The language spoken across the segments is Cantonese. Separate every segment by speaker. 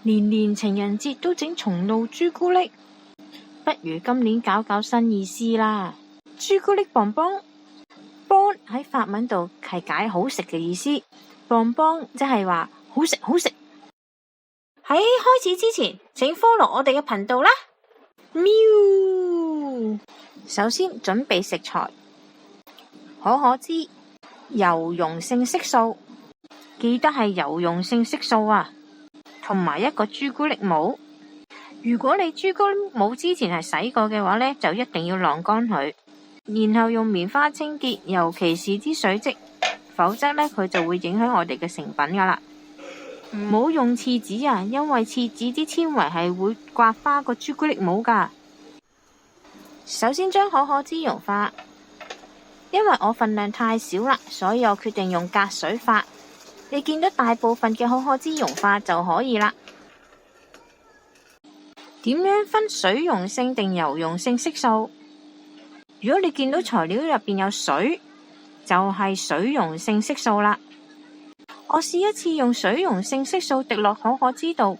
Speaker 1: 年年情人節都整松露朱古力，不如今年搞搞新意思啦。朱古力棒棒，bon喺法文度係解好食嘅意思，棒棒即係話好食好食。喺開始之前，請 follow 我哋嘅頻道啦。喵！首先準備食材：可可脂、油溶性色素，記得係油溶性色素啊，同埋一個朱古力模。如果你朱古力模之前係洗過嘅話呢，就一定要晾乾佢，然後用棉花清潔，尤其是啲水漬，否則呢，佢就會影響我哋嘅成品噶啦。唔好用廁紙啊，因為廁紙啲纖維係會刮花個朱古力模噶。首先將可可脂溶化，因為我份量太少啦，所以我決定用隔水法。你見到大部分嘅可可脂溶化就可以啦。點樣分水溶性定油溶性色素？如果你見到材料入邊有水，就係水溶性色素啦。我試一次用水溶性色素滴落可可脂度，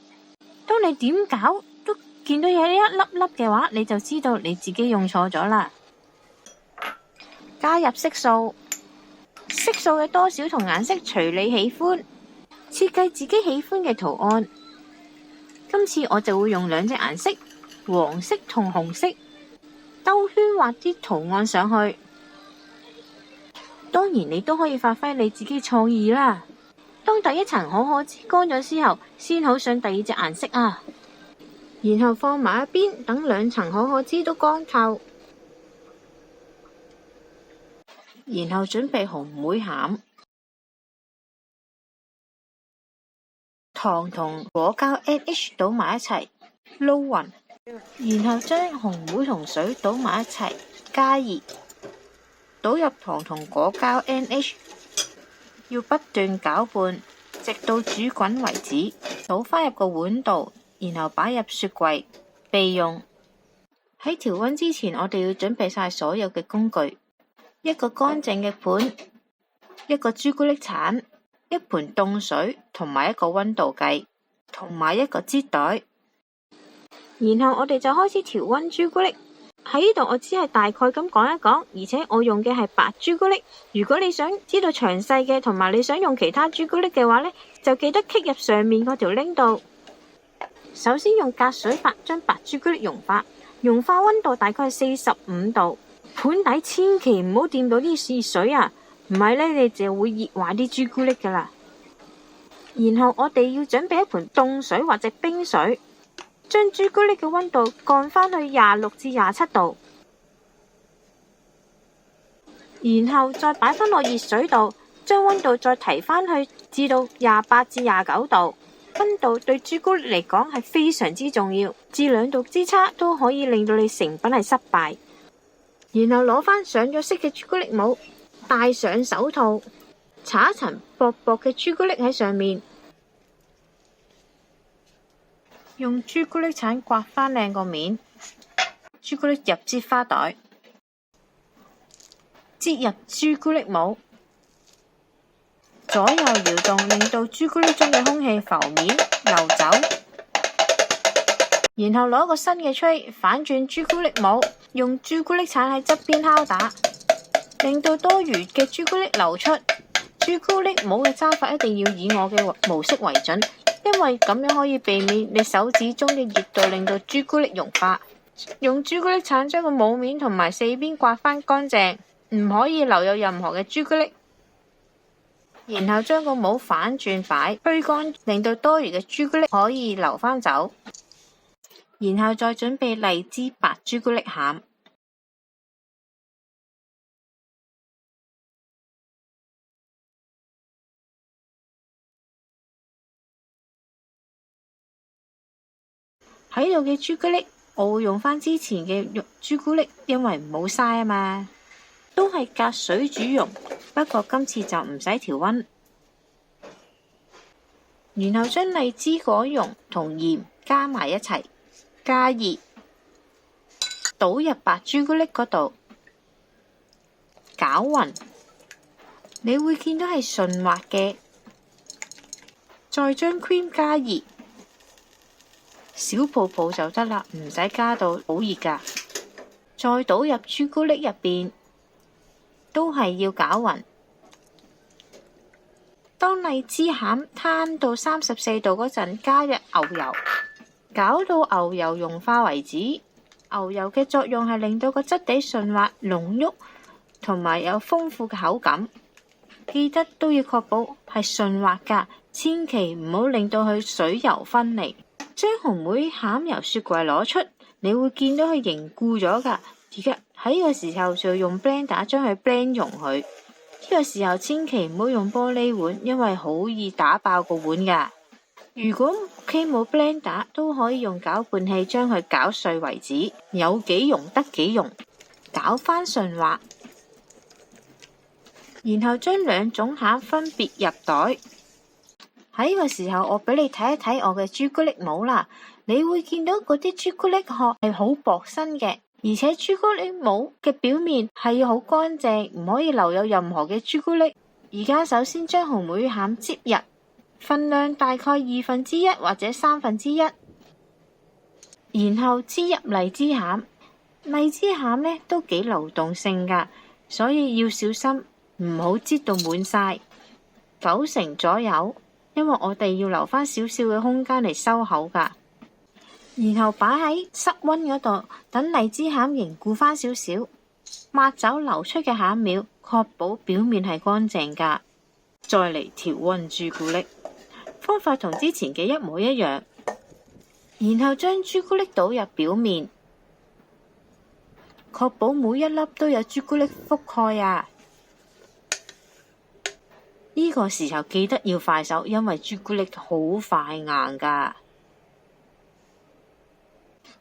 Speaker 1: 當你點攪都見到有一粒粒嘅話，你就知道你自己用錯咗啦。加入色素，色素嘅多少同顏色隨你喜歡，設計自己喜歡嘅圖案。今次我就會用兩隻顏色，黃色同紅色，兜圈畫啲圖案上去。當然你都可以發揮你自己創意啦。當第一層可可脂乾咗之後，先好上第二隻顏色啊，然後放埋一邊，等兩層可可脂都乾透，然後準備紅莓餡、糖同果膠 NH 倒埋一齊撈勻，然後將紅莓同水倒埋一齊加熱，倒入糖同果膠 NH。要不斷攪拌，直到煮滾為止。倒返入個碗度，然後擺入雪櫃備用。喺調溫之前，我哋要準備晒所有嘅工具：一個乾淨嘅盤，一個朱古力鏟，一盆凍水，同埋一個溫度計，同埋一個擠袋。然後我哋就開始調溫朱古力。喺呢度我只係大概咁講一講，而且我用嘅係白朱古力。如果你想知道詳細嘅，同埋你想用其他朱古力嘅話呢，就記得 click 入上面嗰條 link 度。首先用隔水法將白朱古力溶化，溶化溫度大概係45度。盤底千祈唔好掂到啲熱水啊，唔係呢，你就會熱壞啲朱古力噶啦。然後我哋要準備一盆凍水或者冰水，將朱古力嘅溫度降返去26至27度，然後再擺返落熱水度，將溫度再提返去至到28至29度。溫度對朱古力嚟講係非常之重要，至2度之差都可以令到你成品係失敗。然後攞返上咗色嘅朱古力模，戴上手套，搽一層薄薄嘅朱古力喺上面。用朱古力鏟刮返靚個面，朱古力入擠花袋，擠入朱古力模，左右搖動，令到朱古力中嘅空氣浮面流走。然後攞個新嘅吹，反轉朱古力模，用朱古力鏟喺側邊敲打，令到多餘嘅朱古力流出。朱古力模嘅揸法一定要以我嘅模式為準，因為咁樣可以避免你手指中嘅熱度令到朱古力融化。用朱古力鏟將個模面同埋四邊刮返乾淨，唔可以留有任何嘅朱古力。然後將個模反轉擺，吹乾，令到多餘嘅朱古力可以流返走。然後再準備荔枝白朱古力餡。喺度嘅朱古力，我會用返之前嘅朱古力，因為唔好嘥啊嘛。都係隔水煮溶，不過今次就唔使調溫。然後將荔枝果蓉同鹽加埋一齊，加熱，倒入白朱古力嗰度，攪勻。你會見到係順滑嘅。再將 cream 加熱。小泡泡就得啦，唔使加到好熱㗎。再倒入朱古力入邊，都係要攪勻。當荔枝餡攤到34度嗰陣，加入牛油，攪到牛油融化為止。牛油嘅作用係令到個質地順滑濃郁，同埋有豐富嘅口感。記得都要確保係順滑㗎，千祈唔好令到佢水油分離。將紅莓餡由雪櫃攞出，你會見到佢凝固咗㗎。而家喺呢個時候就用 blender 將佢 blend 溶佢。呢個時候千祈唔好用玻璃碗，因為好易打爆個碗㗎。如果屋企冇 blender，都可以用攪拌器將佢攪碎為止，有幾溶得幾溶，攪返順滑。然後將兩種餡分別入袋。喺呢個時候，我俾你睇一睇我嘅朱古力模啦。你會見到嗰啲朱古力殼係好薄身嘅，而且朱古力模嘅表面係要好乾淨，唔可以留有任何嘅朱古力。而家首先將紅莓餡擠入，份量大概1/2或者1/3，然後擠入荔枝餡。荔枝餡呢都幾流動性㗎，所以要小心，唔好擠到滿晒，9成左右。因為我哋要留返少少嘅空間嚟收口㗎，然後擺喺室溫嗰度，等荔枝餡凝固返少少，抹走流出嘅餡料，確保表面係乾淨㗎。再嚟調溫朱古力，方法同之前嘅一模一樣。然後將朱古力倒入表面，確保每一粒都有朱古力覆蓋啊！呢個時候記得要快手，因為朱古力好快硬㗎。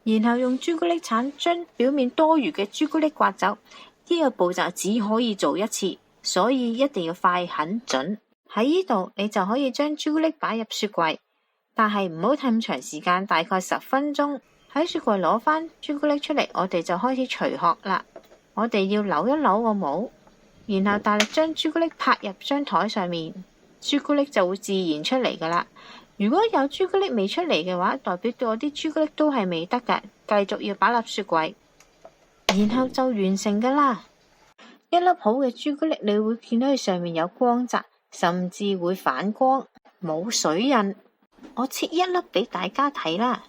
Speaker 1: 然後用朱古力鏟將表面多餘嘅朱古力刮走。呢個步驟只可以做一次，所以一定要快很準。喺呢度你就可以將朱古力擺入雪櫃，但係唔好太長時間，大概10分鐘。喺雪櫃攞返朱古力出嚟，我哋就開始除殼啦。我哋要扭一扭個模，然後大力將朱古力拍入張台上面，朱古力就會自然出嚟㗎啦。如果有朱古力未出嚟嘅話，代表到我啲朱古力都係未得㗎，繼續要擺入雪櫃，然後就完成㗎啦。一粒好嘅朱古力，你會見到佢上面有光澤，甚至會反光，冇水印。我切一粒俾大家睇啦。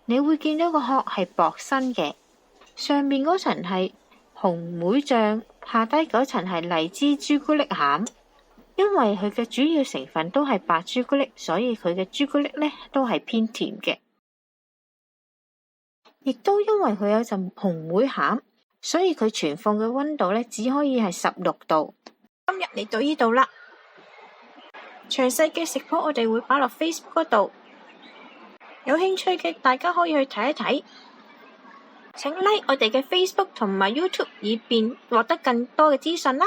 Speaker 1: 你會見到個殼係薄身嘅，上面嗰層係紅莓醬，下低嗰層係荔枝朱古力餡。因為佢嘅主要成分都係白朱古力，所以佢嘅朱古力呢都係偏甜嘅。亦都因為佢有陣紅莓餡，所以佢存放嘅溫度呢只可以係16度。今日嚟到呢度啦，詳細嘅食譜我哋會擺落 Facebook 嗰度。有興趣嘅大家可以去睇一睇，請 like 我哋嘅 Facebook 同埋 YouTube，以便獲得更多嘅資訊啦。